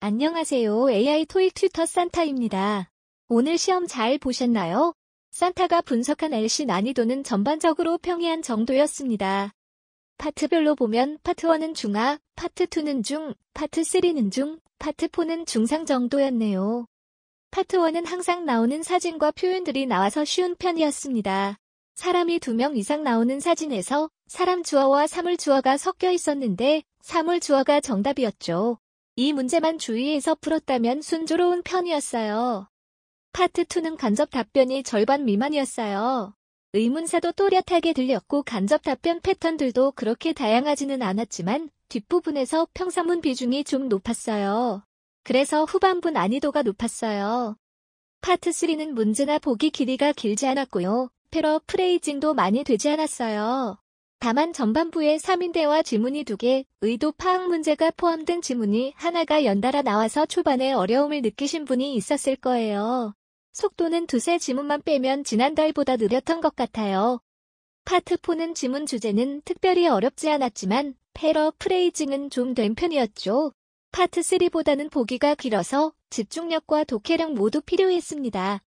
안녕하세요. AI 토익 튜터 산타입니다. 오늘 시험 잘 보셨나요? 산타가 분석한 LC 난이도는 전반적으로 평이한 정도였습니다. 파트별로 보면 파트 1은 중하, 파트 2는 중, 파트 3는 중, 파트 4는 중상 정도였네요. 파트 1은 항상 나오는 사진과 표현들이 나와서 쉬운 편이었습니다. 사람이 2명 이상 나오는 사진에서 사람 주어와 사물 주어가 섞여 있었는데 사물 주어가 정답이었죠. 이 문제만 주의해서 풀었다면 순조로운 편이었어요. 파트 2는 간접 답변이 절반 미만이었어요. 의문사도 또렷하게 들렸고 간접 답변 패턴들도 그렇게 다양하지는 않았지만 뒷부분에서 평사문 비중이 좀 높았어요. 그래서 후반부 난이도가 높았어요. 파트 3는 문제나 보기 길이가 길지 않았고요. 패러프레이징도 많이 되지 않았어요. 다만 전반부에 3인대와 지문이 2개, 의도 파악 문제가 포함된 지문이 하나가 연달아 나와서 초반에 어려움을 느끼신 분이 있었을 거예요. 속도는 두세 지문만 빼면 지난달보다 느렸던 것 같아요. 파트 4는 지문 주제는 특별히 어렵지 않았지만 패러프레이징은 좀 된 편이었죠. 파트 3보다는 보기가 길어서 집중력과 독해력 모두 필요했습니다.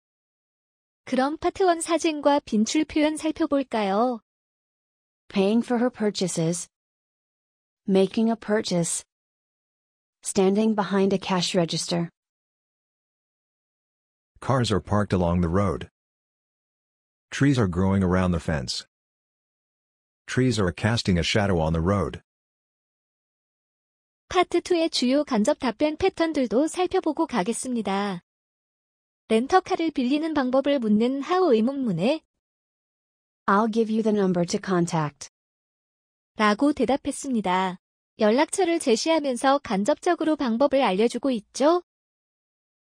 그럼 파트 1 사진과 빈출 표현 살펴볼까요? Paying for her purchases. Making a purchase. Standing behind a cash register. Cars are parked along the road. Trees are growing around the fence. Trees are casting a shadow on the road. 파트 2의 주요 간접 답변 패턴들도 살펴보고 가겠습니다. 렌터카를 빌리는 방법을 묻는 how 의문문에 I'll give you the number to contact. 라고 대답했습니다. 연락처를 제시하면서 간접적으로 방법을 알려주고 있죠?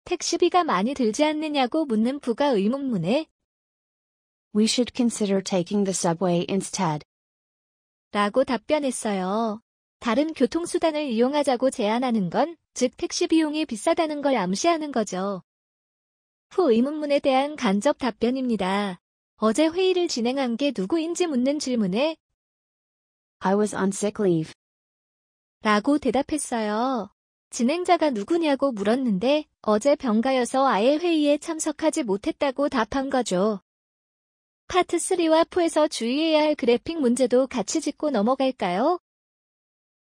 택시비가 많이 들지 않느냐고 묻는 부가 의문문에 We should consider taking the subway instead. 라고 답변했어요. 다른 교통수단을 이용하자고 제안하는 건, 즉 택시 비용이 비싸다는 걸 암시하는 거죠. 후 의문문에 대한 간접 답변입니다. 어제 회의를 진행한 게 누구인지 묻는 질문에 I was on sick leave. 라고 대답했어요. 진행자가 누구냐고 물었는데 어제 병가여서 아예 회의에 참석하지 못했다고 답한 거죠. 파트 3와 4에서 주의해야 할 그래픽 문제도 같이 짚고 넘어갈까요?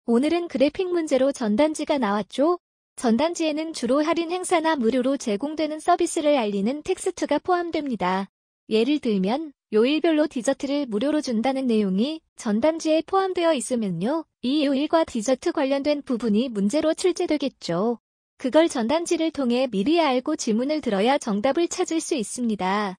오늘은 그래픽 문제로 전단지가 나왔죠? 전단지에는 주로 할인 행사나 무료로 제공되는 서비스를 알리는 텍스트가 포함됩니다. 예를 들면 요일별로 디저트를 무료로 준다는 내용이 전단지에 포함되어 있으면요. 이 요일과 디저트 관련된 부분이 문제로 출제되겠죠. 그걸 전단지를 통해 미리 알고 지문을 들어야 정답을 찾을 수 있습니다.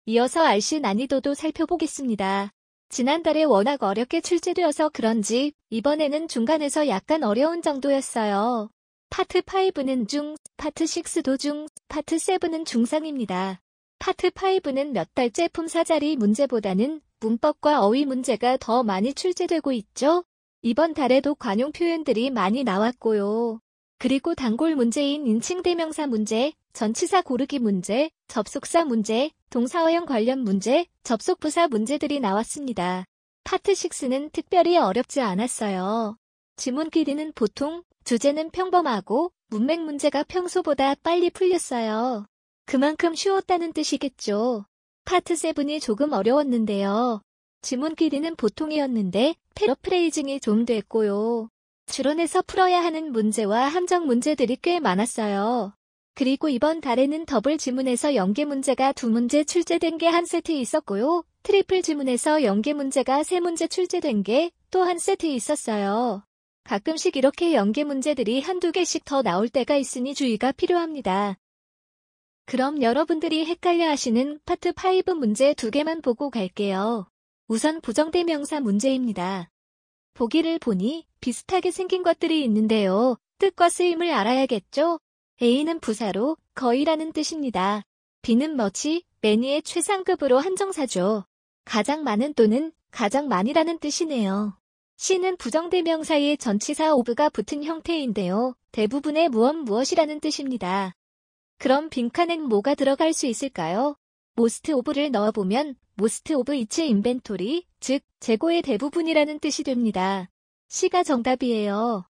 이어서 RC 난이도도 살펴보겠습니다. 지난달에 워낙 어렵게 출제되어서 그런지 이번에는 중간에서 약간 어려운 정도였어요. 파트 5는 중, 파트 6도 중, 파트 7은 중상입니다. 파트 5는 몇 달째 품사자리 문제보다는 문법과 어휘 문제가 더 많이 출제되고 있죠? 이번 달에도 관용 표현들이 많이 나왔고요. 그리고 단골 문제인 인칭대명사 문제, 전치사 고르기 문제, 접속사 문제, 동사어형 관련 문제, 접속부사 문제들이 나왔습니다. 파트 6는 특별히 어렵지 않았어요. 지문 길이는 보통, 주제는 평범하고 문맥 문제가 평소보다 빨리 풀렸어요. 그만큼 쉬웠다는 뜻이겠죠. 파트 7이 조금 어려웠는데요. 지문 길이는 보통이었는데 패러프레이징이 좀 됐고요. 추론해서 풀어야 하는 문제와 함정 문제들이 꽤 많았어요. 그리고 이번 달에는 더블 지문에서 연계 문제가 2문제 출제된 게 한 세트 있었고요. 트리플 지문에서 연계 문제가 3문제 출제된 게 또 한 세트 있었어요. 가끔씩 이렇게 연계 문제들이 한두 개씩 더 나올 때가 있으니 주의가 필요합니다. 그럼 여러분들이 헷갈려 하시는 파트 5 문제 2개만 보고 갈게요. 우선 부정대명사 문제입니다. 보기를 보니 비슷하게 생긴 것들이 있는데요. 뜻과 쓰임을 알아야겠죠? A는 부사로 거의라는 뜻입니다. B는 much, many의 최상급으로 한정사죠. 가장 많은 또는 가장 많이라는 뜻이네요. C는 부정대명사의 전치사 of가 붙은 형태인데요. 대부분의 무엇이라는 뜻입니다. 그럼 빈칸엔 뭐가 들어갈 수 있을까요? most of를 넣어보면 most of each inventory, 즉 재고의 대부분이라는 뜻이 됩니다. C가 정답이에요.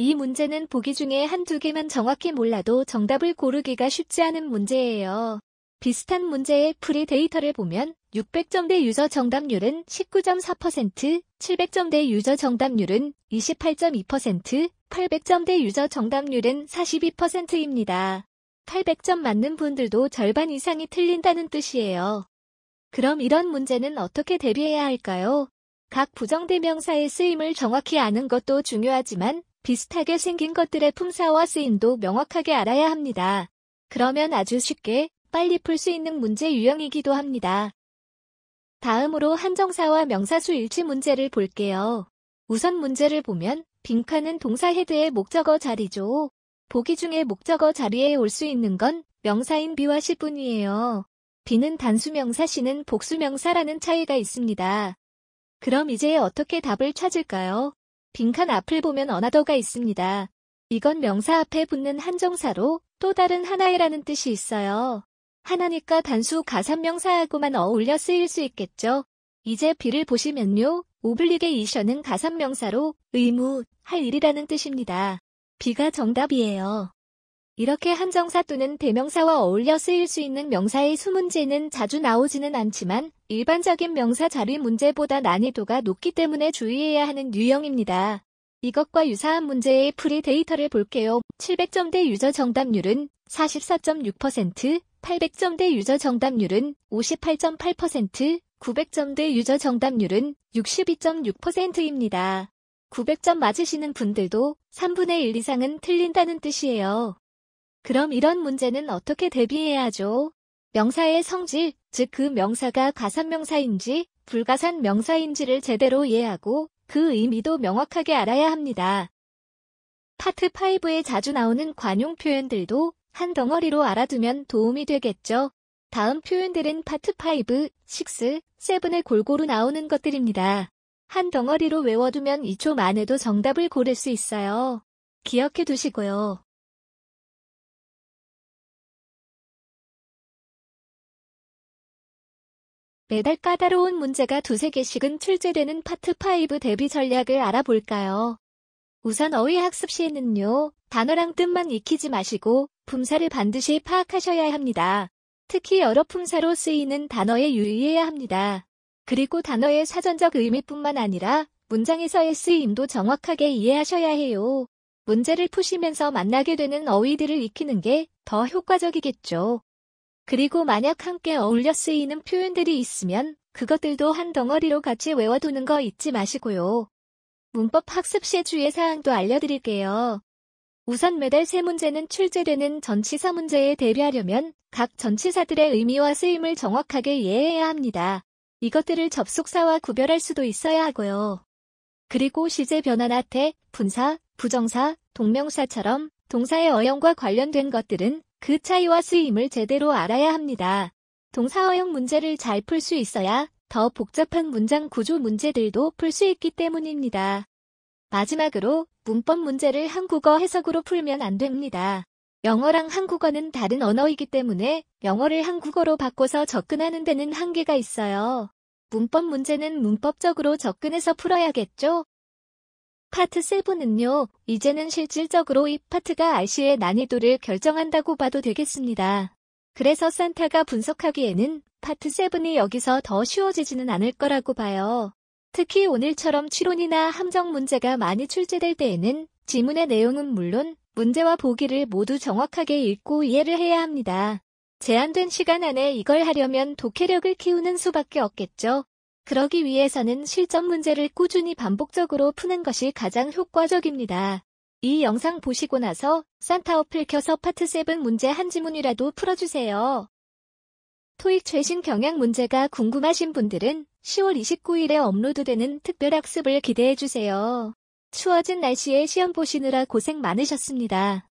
이 문제는 보기 중에 한두 개만 정확히 몰라도 정답을 고르기가 쉽지 않은 문제예요. 비슷한 문제의 풀이 데이터를 보면 600점 대 유저 정답률은 19.4%, 700점 대 유저 정답률은 28.2%, 800점 대 유저 정답률은 42%입니다. 800점 맞는 분들도 절반 이상이 틀린다는 뜻이에요. 그럼 이런 문제는 어떻게 대비해야 할까요? 각 부정대명사의 쓰임을 정확히 아는 것도 중요하지만 비슷하게 생긴 것들의 품사와 쓰임도 명확하게 알아야 합니다. 그러면 아주 쉽게 빨리 풀 수 있는 문제 유형이기도 합니다. 다음으로 한정사와 명사수 일치 문제를 볼게요. 우선 문제를 보면 빈칸은 동사 헤드의 목적어 자리죠. 보기 중에 목적어 자리에 올 수 있는 건 명사인 B와 C뿐이에요. B는 단수명사, C는 복수명사라는 차이가 있습니다. 그럼 이제 어떻게 답을 찾을까요? 빈칸 앞을 보면 어나더가 있습니다. 이건 명사 앞에 붙는 한정사로 또 다른 하나의라는 뜻이 있어요. 하나니까 단수 가산명사하고만 어울려 쓰일 수 있겠죠. 이제 B를 보시면요. 오블리게이션은 가산명사로 의무, 할 일이라는 뜻입니다. B가 정답이에요. 이렇게 한정사 또는 대명사와 어울려 쓰일 수 있는 명사의 수문제는 자주 나오지는 않지만 일반적인 명사 자리 문제보다 난이도가 높기 때문에 주의해야 하는 유형입니다. 이것과 유사한 문제의 풀이 데이터를 볼게요. 700점 대 유저 정답률은 44.6%, 800점 대 유저 정답률은 58.8%, 900점 대 유저 정답률은 62.6%입니다. 900점 맞으시는 분들도 3분의 1 이상은 틀린다는 뜻이에요. 그럼 이런 문제는 어떻게 대비해야 하죠? 명사의 성질, 즉 그 명사가 가산명사인지 불가산 명사인지를 제대로 이해하고 그 의미도 명확하게 알아야 합니다. 파트 5에 자주 나오는 관용 표현들도 한 덩어리로 알아두면 도움이 되겠죠. 다음 표현들은 파트 5, 6, 7에 골고루 나오는 것들입니다. 한 덩어리로 외워두면 2초 만에도 정답을 고를 수 있어요. 기억해 두시고요. 매달 까다로운 문제가 두세 개씩은 출제되는 파트 5 대비 전략을 알아볼까요? 우선 어휘 학습 시에는요, 단어랑 뜻만 익히지 마시고 품사를 반드시 파악하셔야 합니다. 특히 여러 품사로 쓰이는 단어에 유의해야 합니다. 그리고 단어의 사전적 의미뿐만 아니라 문장에서의 쓰임도 정확하게 이해하셔야 해요. 문제를 푸시면서 만나게 되는 어휘들을 익히는 게 더 효과적이겠죠. 그리고 만약 함께 어울려 쓰이는 표현들이 있으면 그것들도 한 덩어리로 같이 외워두는 거 잊지 마시고요. 문법 학습 시의 주의사항도 알려드릴게요. 우선 매달 세 문제는 출제되는 전치사 문제에 대비하려면 각 전치사들의 의미와 쓰임을 정확하게 이해해야 합니다. 이것들을 접속사와 구별할 수도 있어야 하고요. 그리고 시제 변화나 태, 분사, 부정사, 동명사처럼 동사의 어형과 관련된 것들은 그 차이와 쓰임을 제대로 알아야 합니다. 동사어형 문제를 잘 풀 수 있어야 더 복잡한 문장 구조 문제들도 풀 수 있기 때문입니다. 마지막으로 문법 문제를 한국어 해석으로 풀면 안 됩니다. 영어랑 한국어는 다른 언어이기 때문에 영어를 한국어로 바꿔서 접근하는 데는 한계가 있어요. 문법 문제는 문법적으로 접근해서 풀어야겠죠? 파트 7은요, 이제는 실질적으로 이 파트가 RC의 난이도를 결정한다고 봐도 되겠습니다. 그래서 산타가 분석하기에는 파트 7이 여기서 더 쉬워지지는 않을 거라고 봐요. 특히 오늘처럼 추론이나 함정 문제가 많이 출제될 때에는 지문의 내용은 물론 문제와 보기를 모두 정확하게 읽고 이해를 해야 합니다. 제한된 시간 안에 이걸 하려면 독해력을 키우는 수밖에 없겠죠. 그러기 위해서는 실전 문제를 꾸준히 반복적으로 푸는 것이 가장 효과적입니다. 이 영상 보시고 나서 산타 어플 켜서 파트 7 문제 한 지문이라도 풀어주세요. 토익 최신 경향 문제가 궁금하신 분들은 10월 29일에 업로드되는 특별학습을 기대해주세요. 추워진 날씨에 시험 보시느라 고생 많으셨습니다.